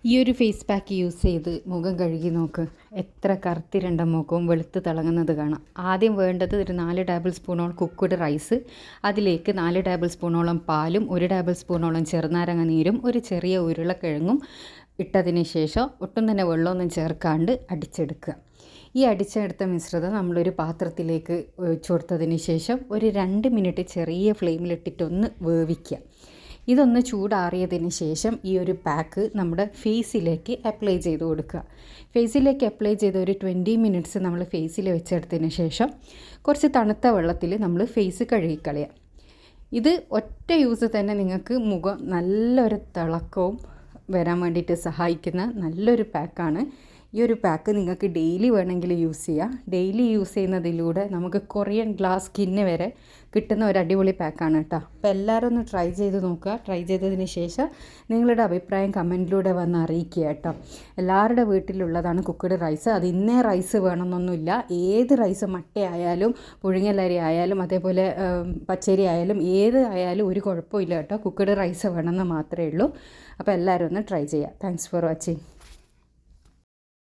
ഈ ഒരു face pack use ചെയ്ത് മുഖം കഴുകി നോക്ക്. എത്ര കറുത്തിരണ്ട മുഖവും വെളുത്ത് തിളങ്ങുന്നത് കാണാം. ആദ്യം വേണ്ടത് ഒരു 4 ടേബിൾ സ്പൂണോളം കുക്ക്ഡ് റൈസ്, അതിലേക്ക് 4 ടേബിൾ സ്പൂണോളം പാലും 1 ടേബിൾ സ്പൂണോളം ചെറുനാരങ്ങ നീരും ഒരു ചെറിയ ഉരുളക്കിഴങ്ങും ഇട്ടതിന് ശേഷം ഒട്ടും തന്നെ വെള്ളമൊന്നും ചേർക്കാണ്ട് അടിച്ചെടുക്കുക. ഈ അടിച്ചെടുത്ത മിശ്രിതം നമ്മളൊരു പാത്രത്തിലേക്ക് ഒഴിച്ചു കൊടുത്തതിന് ശേഷം ഒരു 2 മിനിറ്റ് ചെറിയ ഫ്ലെയിമിലിട്ടിട്ടൊന്ന് വേവിക്കുക. ഇതൊന്ന് ചൂടാറിയതിന് ശേഷം ഈ ഒരു പാക്ക് നമ്മുടെ ഫേസിലേക്ക് അപ്ലൈ ചെയ്ത് കൊടുക്കുക. ഫേസിലേക്ക് അപ്ലൈ ചെയ്ത് ഒരു 20 മിനിറ്റ്സ് നമ്മൾ ഫേസിൽ വെച്ചെടുത്തതിന് ശേഷം കുറച്ച് തണുത്ത വെള്ളത്തിൽ നമ്മൾ ഫേസ് കഴുകിക്കളയുക. ഇത് ഒറ്റ യൂസ് തന്നെ നിങ്ങൾക്ക് മുഖം നല്ലൊരു തിളക്കവും വരാൻ വേണ്ടിയിട്ട് സഹായിക്കുന്ന നല്ലൊരു പാക്കാണ്. ഈ ഒരു പാക്ക് നിങ്ങൾക്ക് ഡെയിലി വേണമെങ്കിൽ യൂസ് ചെയ്യാം. ഡെയിലി യൂസ് ചെയ്യുന്നതിലൂടെ നമുക്ക് കൊറിയൻ ഗ്ലാസ് സ്കിന്ന് വരെ കിട്ടുന്ന ഒരു അടിപൊളി പാക്കാണ് കേട്ടോ. അപ്പോൾ എല്ലാവരും ഒന്ന് ട്രൈ ചെയ്ത് നോക്കുക. ട്രൈ ചെയ്തതിന് ശേഷം നിങ്ങളുടെ അഭിപ്രായം കമൻറ്റിലൂടെ വന്ന് അറിയിക്കുക കേട്ടോ. എല്ലാവരുടെ വീട്ടിലുള്ളതാണ് കുക്ക്ഡ് റൈസ്. അത് ഇന്നേ റൈസ് വേണമെന്നൊന്നുമില്ല. ഏത് റൈസ്, മട്ടയായാലും പുഴുങ്ങലരി ആയാലും അതേപോലെ പച്ചരി ആയാലും ഏത് ആയാലും ഒരു കുഴപ്പമില്ല കേട്ടോ. കുക്ക്ഡ് റൈസ് വേണമെന്ന് മാത്രമേ ഉള്ളൂ. അപ്പോൾ എല്ലാവരും ഒന്ന് ട്രൈ ചെയ്യുക. Thanks for watching.